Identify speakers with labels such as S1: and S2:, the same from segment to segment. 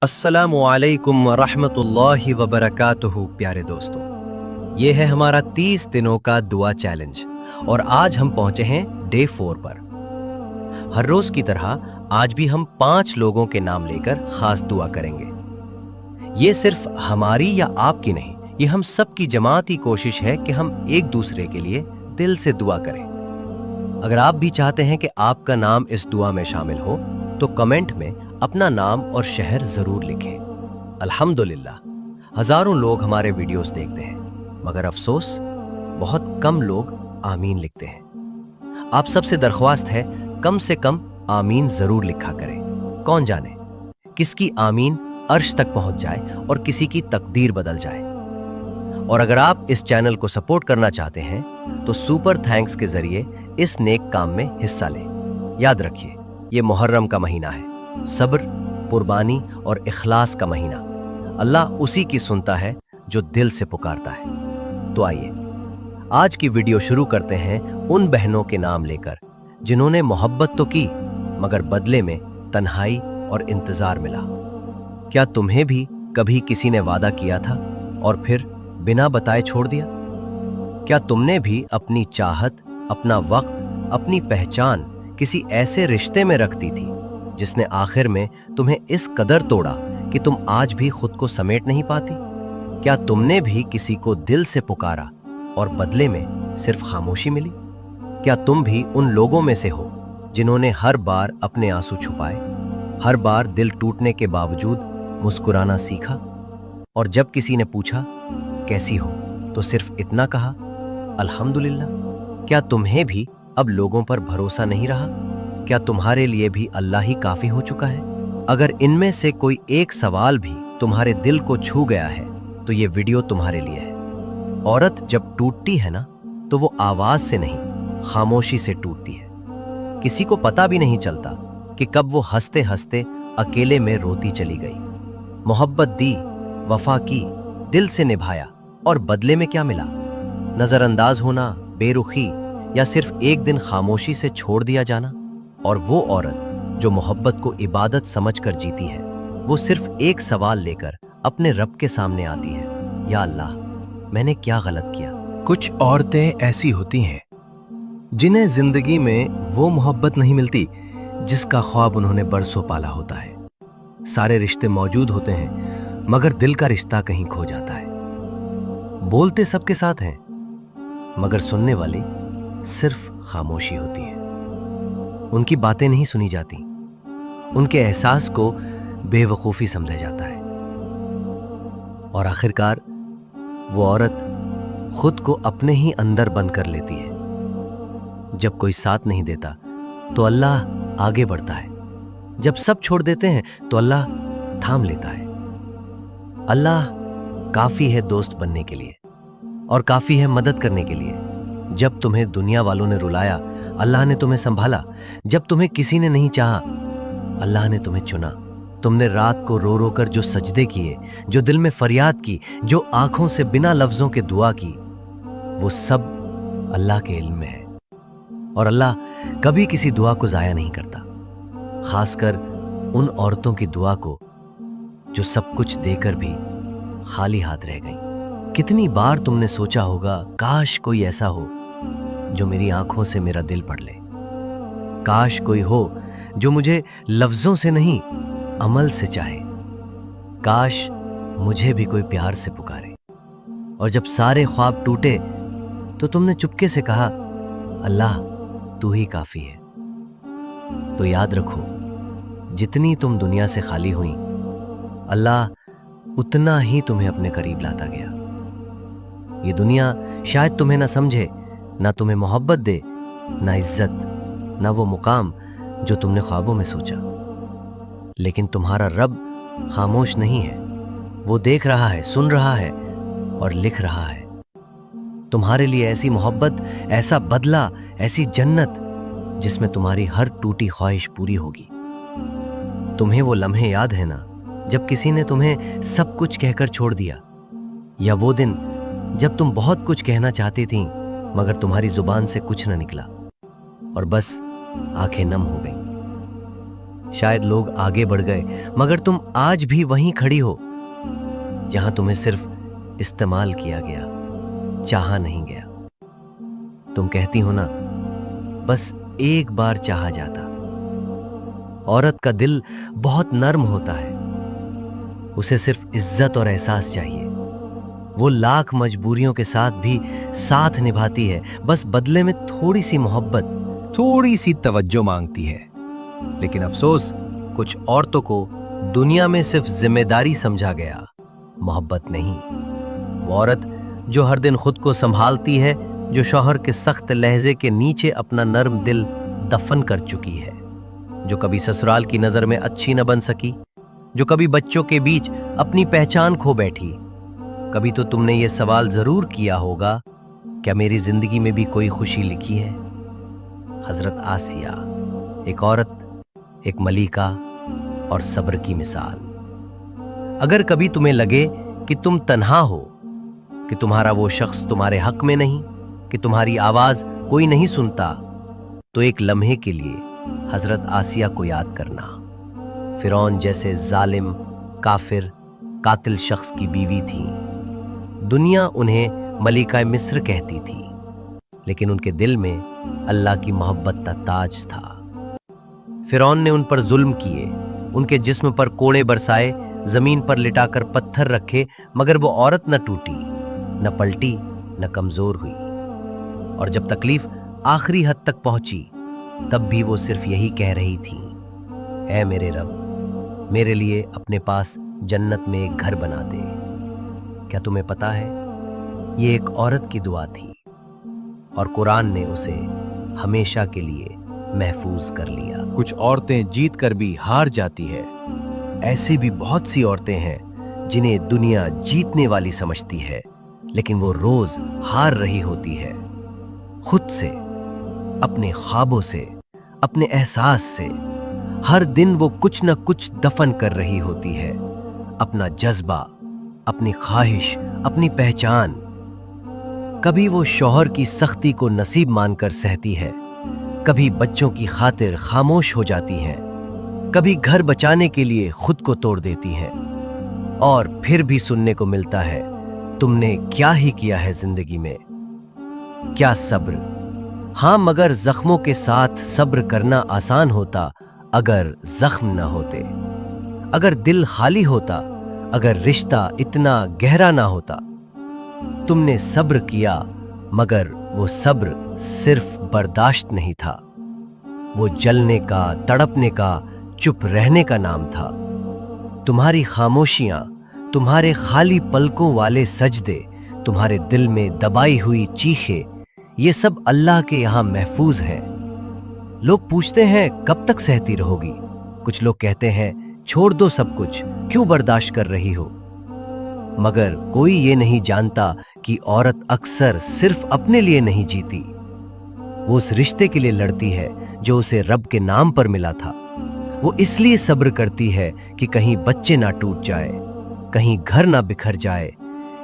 S1: अस्सलामु अलैकुम वरहमतुल्लाहि वबरकातुहू। प्यारे दोस्तों, ये है हमारा 30 दिनों का दुआ चैलेंज और आज हम पहुंचे हैं डे 4 पर। हर रोज की तरह आज भी हम 5 लोगों के नाम लेकर खास दुआ करेंगे। ये सिर्फ हमारी या आपकी नहीं, ये हम सब की जमाती कोशिश है कि हम एक दूसरे के लिए दिल से दुआ करें। अगर आप भी चाहते हैं कि आपका नाम इस दुआ में शामिल हो तो कमेंट में अपना नाम और शहर जरूर लिखें। अल्हम्दुलिल्लाह, हजारों लोग हमारे वीडियोस देखते हैं, मगर अफसोस बहुत कम लोग आमीन लिखते हैं। आप सबसे दरख्वास्त है, कम से कम आमीन जरूर लिखा करें। कौन जाने किसकी आमीन अर्श तक पहुंच जाए और किसी की तकदीर बदल जाए। और अगर आप इस चैनल को सपोर्ट करना चाहते हैं तो सुपर थैंक्स के जरिए इस नेक काम में हिस्सा लें। याद रखिए, ये मुहर्रम का महीना है, सब्र, कुर्बानी और इखलास का महीना। अल्लाह उसी की सुनता है जो दिल से पुकारता है। तो आइए आज की वीडियो शुरू करते हैं उन बहनों के नाम लेकर जिन्होंने मोहब्बत तो की मगर बदले में तन्हाई और इंतजार मिला। क्या तुम्हें भी कभी किसी ने वादा किया था और फिर बिना बताए छोड़ दिया? क्या तुमने भी अपनी चाहत, अपना वक्त, अपनी पहचान किसी ऐसे रिश्ते में रख दी थी जिसने आखिर में तुम्हें इस कदर तोड़ा कि तुम आज भी खुद को समेट नहीं पाती? क्या तुमने भी किसी को दिल से पुकारा और बदले में सिर्फ खामोशी मिली? क्या तुम भी उन लोगों में से हो जिन्होंने हर बार अपने आंसू छुपाए, हर बार दिल टूटने के बावजूद मुस्कुराना सीखा, और जब किसी ने पूछा कैसी हो तो सिर्फ इतना कहा, अल्हम्दुलिल्लाह? क्या तुम्हें भी अब लोगों पर भरोसा नहीं रहा? क्या तुम्हारे लिए भी अल्लाह ही काफी हो चुका है? अगर इनमें से कोई एक सवाल भी तुम्हारे दिल को छू गया है तो ये वीडियो तुम्हारे लिए है। औरत जब टूटती है ना तो वो आवाज से नहीं, खामोशी से टूटती है। किसी को पता भी नहीं चलता कि कब वो हंसते हंसते अकेले में रोती चली गई। मोहब्बत दी, वफा की, दिल से निभाया, और बदले में क्या मिला? नजरअंदाज होना, बेरुखी, या सिर्फ एक दिन खामोशी से छोड़ दिया जाना। और वो औरत जो मोहब्बत को इबादत समझकर जीती है, वो सिर्फ एक सवाल लेकर अपने रब के सामने आती है, या अल्लाह, मैंने क्या गलत किया? कुछ औरतें ऐसी होती हैं जिन्हें जिंदगी में वो मोहब्बत नहीं मिलती जिसका ख्वाब उन्होंने बरसों पाला होता है। सारे रिश्ते मौजूद होते हैं मगर दिल का रिश्ता कहीं खो जाता है। बोलते सबके साथ हैं मगर सुनने वाली सिर्फ खामोशी होती है। उनकी बातें नहीं सुनी जाती, उनके एहसास को बेवकूफ़ी समझा जाता है। और आखिरकार वो औरत खुद को अपने ही अंदर बंद कर लेती है। जब कोई साथ नहीं देता तो अल्लाह आगे बढ़ता है, जब सब छोड़ देते हैं तो अल्लाह थाम लेता है। अल्लाह काफ़ी है दोस्त बनने के लिए और काफ़ी है मदद करने के लिए। जब तुम्हें दुनिया वालों ने रुलाया, अल्लाह ने तुम्हें संभाला। जब तुम्हें किसी ने नहीं चाहा, अल्लाह ने तुम्हें चुना। तुमने रात को रो रो कर जो सजदे किए, जो दिल में फरियाद की, जो आंखों से बिना लफ्जों के दुआ की, वो सब अल्लाह के इल्म में है। और अल्लाह कभी किसी दुआ को जाया नहीं करता, खासकर उन औरतों की दुआ को जो सब कुछ देकर भी खाली हाथ रह गई। कितनी बार तुमने सोचा होगा, काश कोई ऐसा हो जो मेरी आंखों से मेरा दिल पढ़ ले। काश कोई हो जो मुझे लफ्जों से नहीं, अमल से चाहे। काश मुझे भी कोई प्यार से पुकारे। और जब सारे ख्वाब टूटे तो तुमने चुपके से कहा, अल्लाह तू ही काफी है। तो याद रखो, जितनी तुम दुनिया से खाली हुई, अल्लाह उतना ही तुम्हें अपने करीब लाता गया। ये दुनिया शायद तुम्हें ना समझे, ना तुम्हें मोहब्बत दे, ना इज्जत, ना वो मुकाम जो तुमने ख्वाबों में सोचा, लेकिन तुम्हारा रब खामोश नहीं है। वो देख रहा है, सुन रहा है और लिख रहा है। तुम्हारे लिए ऐसी मोहब्बत, ऐसा बदला, ऐसी जन्नत जिसमें तुम्हारी हर टूटी ख्वाहिश पूरी होगी। तुम्हें वो लम्हे याद है ना जब किसी ने तुम्हें सब कुछ कहकर छोड़ दिया, या वो दिन जब तुम बहुत कुछ कहना चाहती थी मगर तुम्हारी जुबान से कुछ न निकला और बस आंखें नम हो गईं। शायद लोग आगे बढ़ गए, मगर तुम आज भी वहीं खड़ी हो जहां तुम्हें सिर्फ इस्तेमाल किया गया, चाहा नहीं गया। तुम कहती हो ना, बस एक बार चाहा जाता। औरत का दिल बहुत नर्म होता है, उसे सिर्फ इज्जत और एहसास चाहिए। वो लाख मजबूरियों के साथ भी साथ निभाती है, बस बदले में थोड़ी सी मोहब्बत, थोड़ी सी तवज्जो मांगती है। लेकिन अफसोस, कुछ औरतों को दुनिया में सिर्फ जिम्मेदारी समझा गया, मोहब्बत नहीं। वो औरत जो हर दिन खुद को संभालती है, जो शौहर के सख्त लहजे के नीचे अपना नर्म दिल दफन कर चुकी है, जो कभी ससुराल की नजर में अच्छी न बन सकी, जो कभी बच्चों के बीच अपनी पहचान खो बैठी। कभी तो तुमने ये सवाल जरूर किया होगा, क्या मेरी जिंदगी में भी कोई खुशी लिखी है? हजरत आसिया, एक औरत, एक मलिका और सब्र की मिसाल। अगर कभी तुम्हें लगे कि तुम तन्हा हो, कि तुम्हारा वो शख्स तुम्हारे हक में नहीं, कि तुम्हारी आवाज कोई नहीं सुनता, तो एक लम्हे के लिए हजरत आसिया को याद करना। फिरौन जैसे जालिम, काफिर, कातिल शख्स की बीवी थी। दुनिया उन्हें मलिका मिस्र कहती थी, लेकिन उनके दिल में अल्लाह की मोहब्बत का ताज था। फिरौन ने उन पर जुल्म किए, उनके जिस्म पर कोड़े बरसाए, जमीन पर लिटाकर पत्थर रखे, मगर वो औरत न टूटी, न पलटी, न कमजोर हुई। और जब तकलीफ आखिरी हद तक पहुंची, तब भी वो सिर्फ यही कह रही थी, ऐ मेरे रब, मेरे लिए अपने पास जन्नत में एक घर बना दे। क्या तुम्हें पता है, ये एक औरत की दुआ थी और कुरान ने उसे हमेशा के लिए महफूज कर लिया। कुछ औरतें जीत कर भी हार जाती है। ऐसी भी बहुत सी औरतें हैं जिन्हें दुनिया जीतने वाली समझती है, लेकिन वो रोज हार रही होती है, खुद से, अपने ख्वाबों से, अपने एहसास से। हर दिन वो कुछ न कुछ दफन कर रही होती है, अपना जज्बा, अपनी ख्वाहिश, अपनी पहचान। कभी वो शौहर की सख्ती को नसीब मानकर सहती है, कभी बच्चों की खातिर खामोश हो जाती हैं, कभी घर बचाने के लिए खुद को तोड़ देती हैं, और फिर भी सुनने को मिलता है, तुमने क्या ही किया है जिंदगी में, क्या सब्र। हाँ, मगर जख्मों के साथ सब्र करना आसान होता अगर जख्म न होते, अगर दिल खाली होता, अगर रिश्ता इतना गहरा ना होता। तुमने सब्र किया, मगर वो सब्र सिर्फ बर्दाश्त नहीं था, वो जलने का, तड़पने का, चुप रहने का नाम था। तुम्हारी खामोशियां, तुम्हारे खाली पलकों वाले सजदे, तुम्हारे दिल में दबाई हुई चीखें, ये सब अल्लाह के यहां महफूज हैं। लोग पूछते हैं, कब तक सहती रहोगी? कुछ लोग कहते हैं, छोड़ दो सब कुछ, क्यों बर्दाश्त कर रही हो? मगर कोई ये नहीं जानता कि औरत अक्सर सिर्फ अपने लिए नहीं जीती, वो उस रिश्ते के लिए लड़ती है जो उसे रब के नाम पर मिला था। वो इसलिए सब्र करती है कि कहीं बच्चे ना टूट जाए, कहीं घर ना बिखर जाए,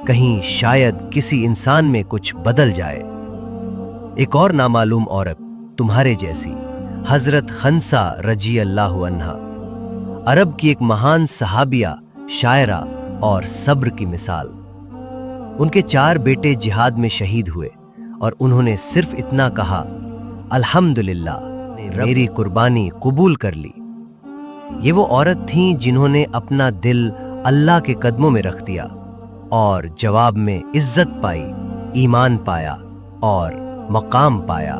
S1: कहीं शायद किसी इंसान में कुछ बदल जाए। एक और नामालूम औरत तुम्हारे जैसी, हजरत खंसा रजी अल्लाह अन्हा, अरब की एक महान सहाबिया, शायरा और सब्र की मिसाल। उनके 4 बेटे जिहाद में शहीद हुए और उन्होंने सिर्फ इतना कहा, अल्हम्दुलिल्लाह, मेरी कुर्बानी कबूल कर ली। ये वो औरत थीं जिन्होंने अपना दिल अल्लाह के कदमों में रख दिया और जवाब में इज्जत पाई, ईमान पाया और मकाम पाया।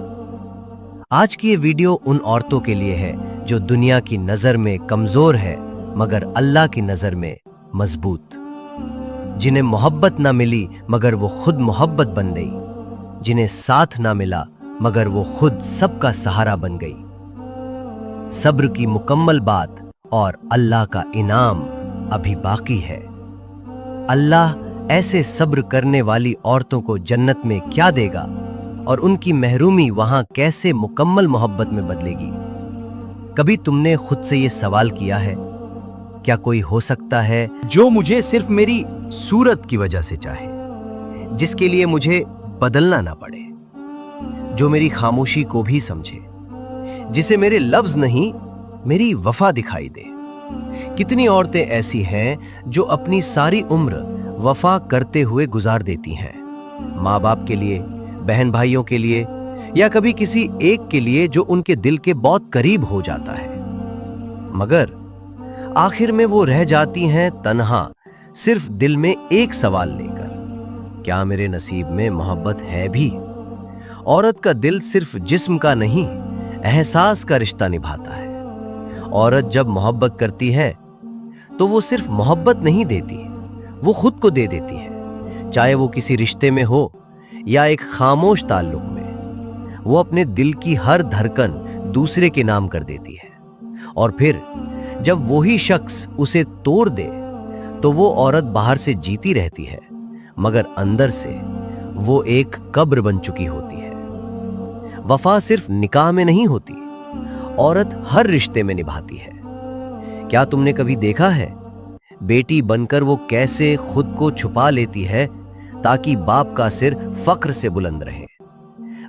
S1: आज की ये वीडियो उन औरतों के लिए है जो दुनिया की नजर में कमजोर है, मगर अल्लाह की नजर में मजबूत, जिन्हें मोहब्बत ना मिली मगर वो खुद मोहब्बत बन गई, जिन्हें साथ ना मिला मगर वो खुद सबका सहारा बन गई। सब्र की मुकम्मल बात और अल्लाह का इनाम अभी बाकी है। अल्लाह ऐसे सब्र करने वाली औरतों को जन्नत में क्या देगा और उनकी महरूमी वहां कैसे मुकम्मल मोहब्बत में बदलेगी? कभी तुमने खुद से ये सवाल किया है, क्या कोई हो सकता है जो मुझे सिर्फ मेरी सूरत की वजह से चाहे, जिसके लिए मुझे बदलना ना पड़े, जो मेरी खामोशी को भी समझे, जिसे मेरे लफ्ज नहीं मेरी वफा दिखाई दे। कितनी औरतें ऐसी हैं जो अपनी सारी उम्र वफा करते हुए गुजार देती हैं, माँ बाप के लिए, बहन भाइयों के लिए, या कभी किसी एक के लिए जो उनके दिल के बहुत करीब हो जाता है, मगर आखिर में वो रह जाती हैं तन्हा, सिर्फ दिल में एक सवाल लेकर, क्या मेरे नसीब में मोहब्बत है भी? औरत का दिल सिर्फ जिस्म का नहीं, एहसास का रिश्ता निभाता है। औरत जब मोहब्बत करती है तो वो सिर्फ मोहब्बत नहीं देती, वो खुद को दे देती है। चाहे वो किसी रिश्ते में हो या एक खामोश ताल्लुक में, वो अपने दिल की हर धड़कन दूसरे के नाम कर देती है। और फिर जब वही शख्स उसे तोड़ दे तो वो औरत बाहर से जीती रहती है, मगर अंदर से वो एक कब्र बन चुकी होती है। वफा सिर्फ निकाह में नहीं होती, औरत हर रिश्ते में निभाती है। क्या तुमने कभी देखा है बेटी बनकर वो कैसे खुद को छुपा लेती है ताकि बाप का सिर फक्र से बुलंद रहे?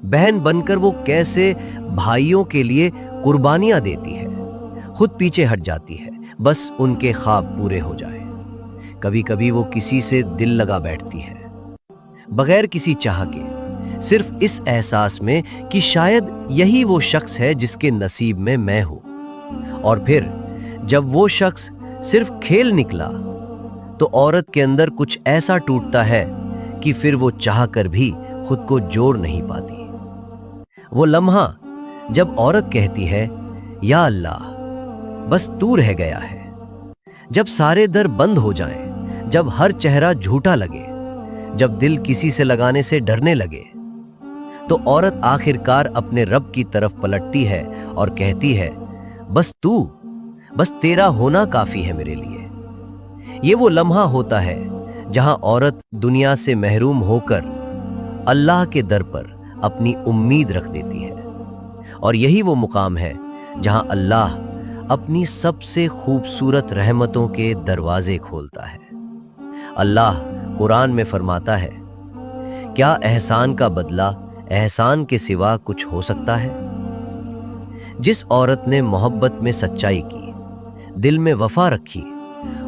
S1: बहन बनकर वो कैसे भाइयों के लिए कुर्बानियां देती है, खुद पीछे हट जाती है, बस उनके ख्वाब पूरे हो जाए। कभी कभी वो किसी से दिल लगा बैठती है, बगैर किसी चाह के, सिर्फ इस एहसास में कि शायद यही वो शख्स है जिसके नसीब में मैं हूं। और फिर जब वो शख्स सिर्फ खेल निकला तो औरत के अंदर कुछ ऐसा टूटता है कि फिर वो चाह कर भी खुद को जोड़ नहीं पाती। वो लम्हा जब औरत कहती है, या अल्लाह, बस तू रह गया है। जब सारे दर बंद हो जाएं, जब हर चेहरा झूठा लगे, जब दिल किसी से लगाने से डरने लगे, तो औरत आखिरकार अपने रब की तरफ पलटती है और कहती है, बस तेरा होना काफी है मेरे लिए। ये वो लम्हा होता है जहां औरत दुनिया से महरूम होकर अल्लाह के दर पर अपनी उम्मीद रख देती है। और यही वो मुकाम है जहां अल्लाह अपनी सबसे खूबसूरत रहमतों के दरवाजे खोलता है। अल्लाह कुरान में फरमाता है, क्या एहसान का बदला एहसान के सिवा कुछ हो सकता है? जिस औरत ने मोहब्बत में सच्चाई की, दिल में वफा रखी,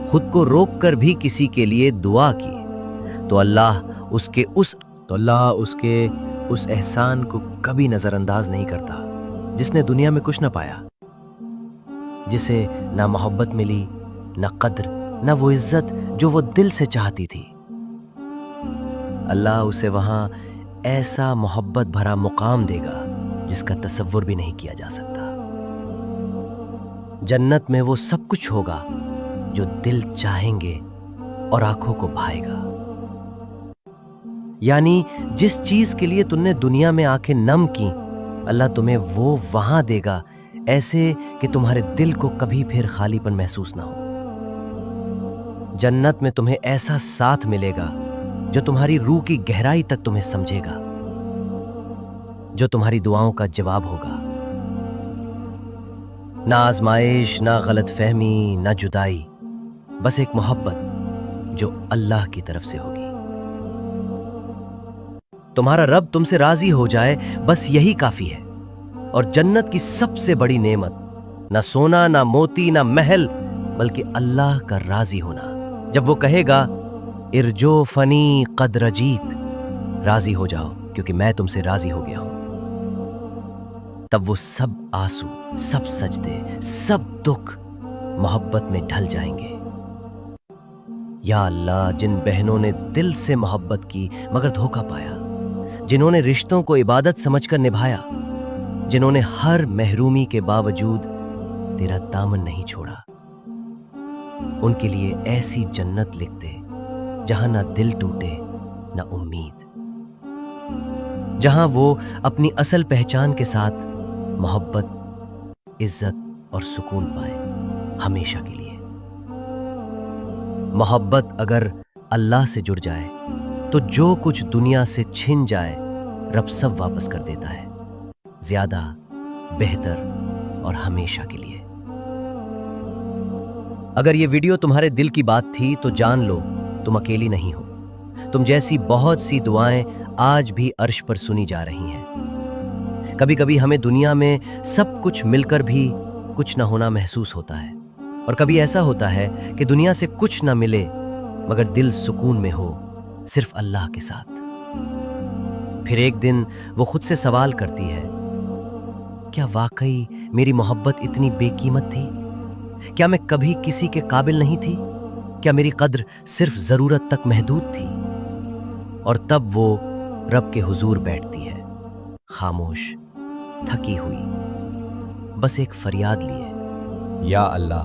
S1: खुद को रोक कर भी किसी के लिए दुआ की, तो अल्लाह उसके उस एहसान को कभी नजरअंदाज नहीं करता जिसने दुनिया में कुछ ना पाया, जिसे ना मोहब्बत मिली, ना कद्र, ना वो इज्जत जो वो दिल से चाहती थी। अल्लाह उसे वहां ऐसा मोहब्बत भरा मुकाम देगा जिसका तसव्वुर भी नहीं किया जा सकता। जन्नत में वो सब कुछ होगा जो दिल चाहेंगे और आंखों को भाएगा। यानी जिस चीज के लिए तुमने दुनिया में आंखें नम की, अल्लाह तुम्हें वो वहां देगा, ऐसे कि तुम्हारे दिल को कभी फिर खालीपन महसूस ना हो। जन्नत में तुम्हें ऐसा साथ मिलेगा जो तुम्हारी रूह की गहराई तक तुम्हें समझेगा, जो तुम्हारी दुआओं का जवाब होगा। ना आजमाइश, ना गलत फहमी, ना जुदाई, बस एक मोहब्बत जो अल्लाह की तरफ से होगी। तुम्हारा रब तुमसे राजी हो जाए, बस यही काफी है। और जन्नत की सबसे बड़ी नेमत ना सोना, ना मोती, ना महल, बल्कि अल्लाह का राजी होना। जब वो कहेगा, इरजो फनी कद रजीत, राजी हो जाओ क्योंकि मैं तुमसे राजी हो गया हूं, तब वो सब आंसू, सब सजदे, सब दुख मोहब्बत में ढल जाएंगे। या अल्लाह, जिन बहनों ने दिल से मोहब्बत की मगर धोखा पाया, जिन्होंने रिश्तों को इबादत समझकर निभाया, जिन्होंने हर महरूमी के बावजूद तेरा दामन नहीं छोड़ा, उनके लिए ऐसी जन्नत लिख दे जहां ना दिल टूटे ना उम्मीद, जहां वो अपनी असल पहचान के साथ मोहब्बत, इज्जत और सुकून पाए हमेशा के लिए। मोहब्बत अगर अल्लाह से जुड़ जाए तो जो कुछ दुनिया से छिन जाए रब सब वापस कर देता है, ज्यादा, बेहतर और हमेशा के लिए। अगर ये वीडियो तुम्हारे दिल की बात थी तो जान लो तुम अकेली नहीं हो। तुम जैसी बहुत सी दुआएं आज भी अर्श पर सुनी जा रही हैं। कभी कभी हमें दुनिया में सब कुछ मिलकर भी कुछ न होना महसूस होता है, और कभी ऐसा होता है कि दुनिया से कुछ न मिले मगर दिल सुकून में हो सिर्फ अल्लाह के साथ। फिर एक दिन वो खुद से सवाल करती है, क्या वाकई मेरी मोहब्बत इतनी बेकीमत थी? क्या मैं कभी किसी के काबिल नहीं थी? क्या मेरी कद्र सिर्फ जरूरत तक महदूद थी? और तब वो रब के हुजूर बैठती है, खामोश, थकी हुई, बस एक फरियाद लिए, या अल्लाह,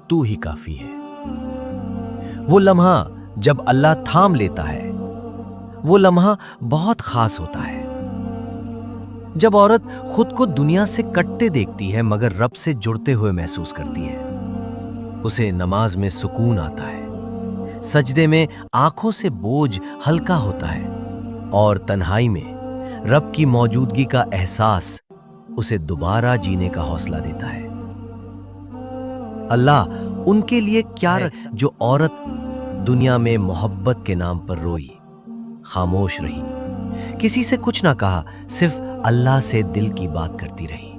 S1: तू ही काफी है। वो लम्हा जब अल्लाह थाम लेता है, वो लम्हा बहुत खास होता है। जब औरत खुद को दुनिया से कटते देखती है मगर रब से जुड़ते हुए महसूस करती है, उसे नमाज में सुकून आता है, सजदे में आंखों से बोझ हल्का होता है, और तन्हाई में रब की मौजूदगी का एहसास उसे दोबारा जीने का हौसला देता है। अल्लाह उनके लिए क्या है जो औरत दुनिया में मोहब्बत के नाम पर रोई, खामोश रही, किसी से कुछ ना कहा, सिर्फ अल्लाह से दिल की बात करती रही।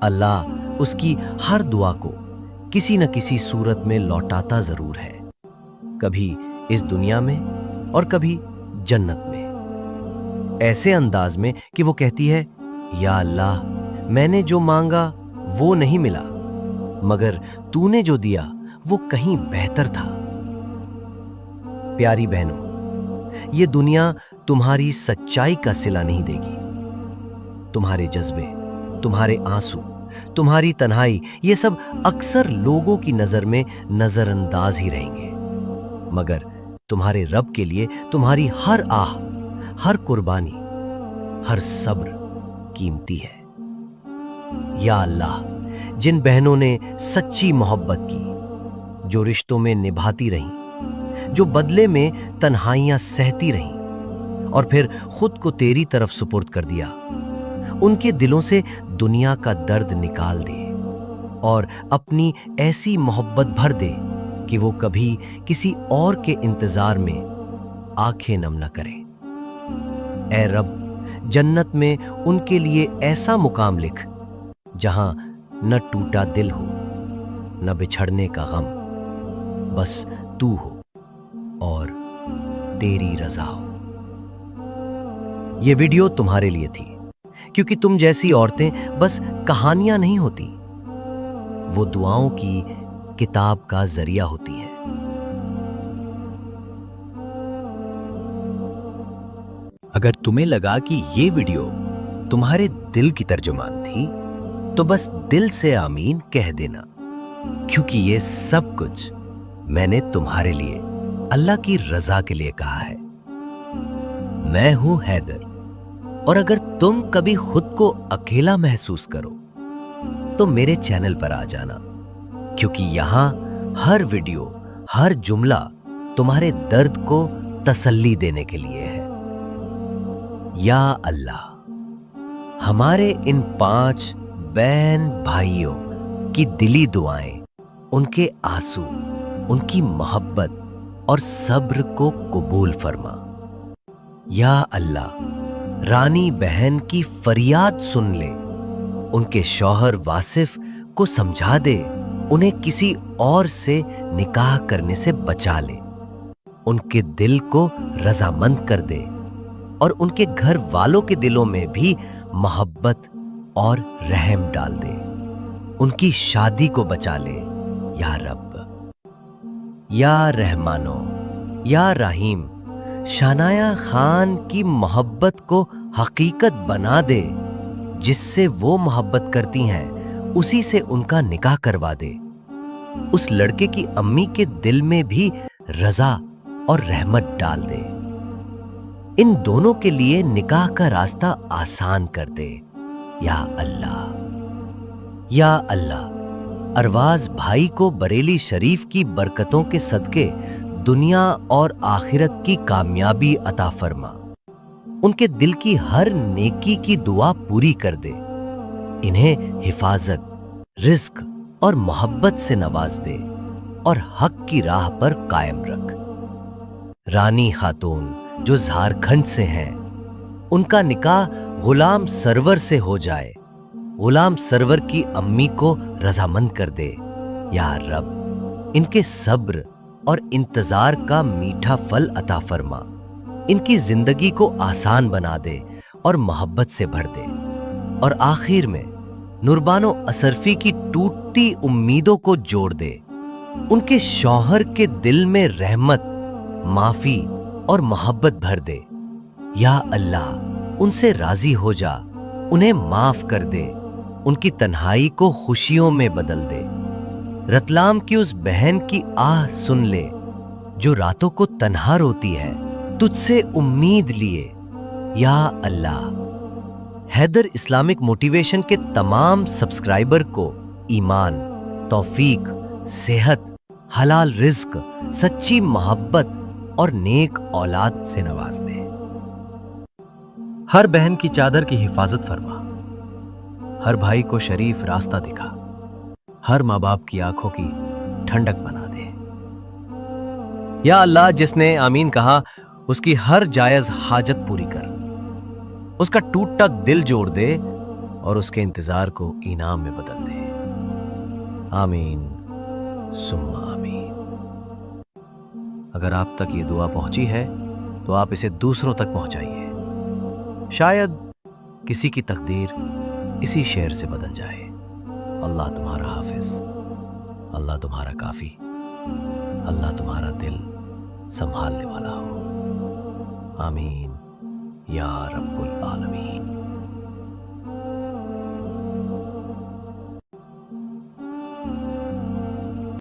S1: अल्लाह उसकी हर दुआ को किसी न किसी सूरत में लौटाता जरूर है, कभी इस दुनिया में और कभी जन्नत में, ऐसे अंदाज में कि वो कहती है, या अल्लाह, मैंने जो मांगा वो नहीं मिला, मगर तूने जो दिया वो कहीं बेहतर था। प्यारी बहनों, ये दुनिया तुम्हारी सच्चाई का सिला नहीं देगी। तुम्हारे जज्बे, तुम्हारे आंसू, तुम्हारी तन्हाई, ये सब अक्सर लोगों की नजर में नजरअंदाज ही रहेंगे, मगर तुम्हारे रब के लिए तुम्हारी हर आह, हर कुर्बानी, हर सब्र कीमती है। या अल्लाह, जिन बहनों ने सच्ची मोहब्बत की, जो रिश्तों में निभाती रहीं, जो बदले में तन्हाइयां सहती रहीं और फिर खुद को तेरी तरफ सुपुर्द कर दिया, उनके दिलों से दुनिया का दर्द निकाल दे और अपनी ऐसी मोहब्बत भर दे कि वो कभी किसी और के इंतजार में आंखें नम न करें। ऐ रब, जन्नत में उनके लिए ऐसा मुकाम लिख जहां न टूटा दिल हो, न बिछड़ने का गम, बस तू हो और तेरी रजा हो। ये वीडियो तुम्हारे लिए थी, क्योंकि तुम जैसी औरतें बस कहानियां नहीं होती, वो दुआओं की किताब का जरिया होती हैं। अगर तुम्हें लगा कि ये वीडियो तुम्हारे दिल की तर्जुमान थी, तो बस दिल से आमीन कह देना, क्योंकि ये सब कुछ मैंने तुम्हारे लिए, अल्लाह की रजा के लिए कहा है। मैं हूं हैदर, और अगर तुम कभी खुद को अकेला महसूस करो तो मेरे चैनल पर आ जाना, क्योंकि यहां हर वीडियो, हर जुमला तुम्हारे दर्द को तसल्ली देने के लिए है। या अल्लाह, हमारे इन 5 बहन भाइयों की दिली दुआएं, उनके आंसू, उनकी मोहब्बत और सब्र को कबूल फरमा। या अल्लाह, रानी बहन की फरियाद सुन ले, उनके शौहर वासिफ को समझा दे, उन्हें किसी और से निकाह करने से बचा ले, उनके दिल को रजामंद कर दे और उनके घर वालों के दिलों में भी मोहब्बत और रहम डाल दे, उनकी शादी को बचा ले। या रब, या रहमानो, या रहीम, शानाया खान की मोहब्बत को हकीकत बना दे, जिससे वो मोहब्बत करती हैं उसी से उनका निकाह करवा दे। उस लड़के की अम्मी के दिल में भी रजा और रहमत डाल दे। इन दोनों के लिए निकाह का रास्ता आसान कर दे। या अल्लाह, या अल्लाह, अरवाज भाई को बरेली शरीफ की बरकतों के सदके दुनिया और आखिरत की कामयाबी अता फरमा, उनके दिल की हर नेकी की दुआ पूरी कर दे, इन्हें हिफाजत, रिज्क और मोहब्बत से नवाज दे और हक की राह पर कायम रख। रानी खातून जो झारखंड से हैं, उनका निकाह गुलाम सरवर से हो जाए गुलाम सरवर की अम्मी को रजामंद कर दे। या रब, इनके सब्र और इंतजार का मीठा फल अता फरमा। इनकी जिंदगी को आसान बना दे और मोहब्बत से भर दे। और आखिर में नुरबानो असरफी की टूटती उम्मीदों को जोड़ दे। उनके शौहर के दिल में रहमत, माफी और मोहब्बत भर दे। या अल्लाह, उनसे राजी हो जा, उन्हें माफ कर दे, उनकी तन्हाई को खुशियों में बदल दे। रतलाम की उस बहन की आह सुन ले जो रातों को तन्हा रोती है, तुझसे उम्मीद लिए। या अल्लाह, हैदर इस्लामिक मोटिवेशन के तमाम सब्सक्राइबर को ईमान, तौफीक, सेहत, हलाल रिज्क, सच्ची मोहब्बत और नेक औलाद से नवाज दे। हर बहन की चादर की हिफाजत फरमा, हर भाई को शरीफ रास्ता दिखा, हर माँ बाप की आंखों की ठंडक बना दे। या अल्लाह, जिसने आमीन कहा उसकी हर जायज हाजत पूरी कर, उसका टूटा दिल जोड़ दे और उसके इंतजार को इनाम में बदल दे। आमीन सुम्मा आमीन। अगर आप तक ये दुआ पहुंची है तो आप इसे दूसरों तक पहुंचाइए। शायद किसी की तकदीर इसी शेर से बदल जाए। अल्लाह तुम्हारा हाफिज, अल्लाह तुम्हारा काफी, अल्लाह तुम्हारा दिल संभालने वाला हो। आमीन या रब्बुल आलमीन।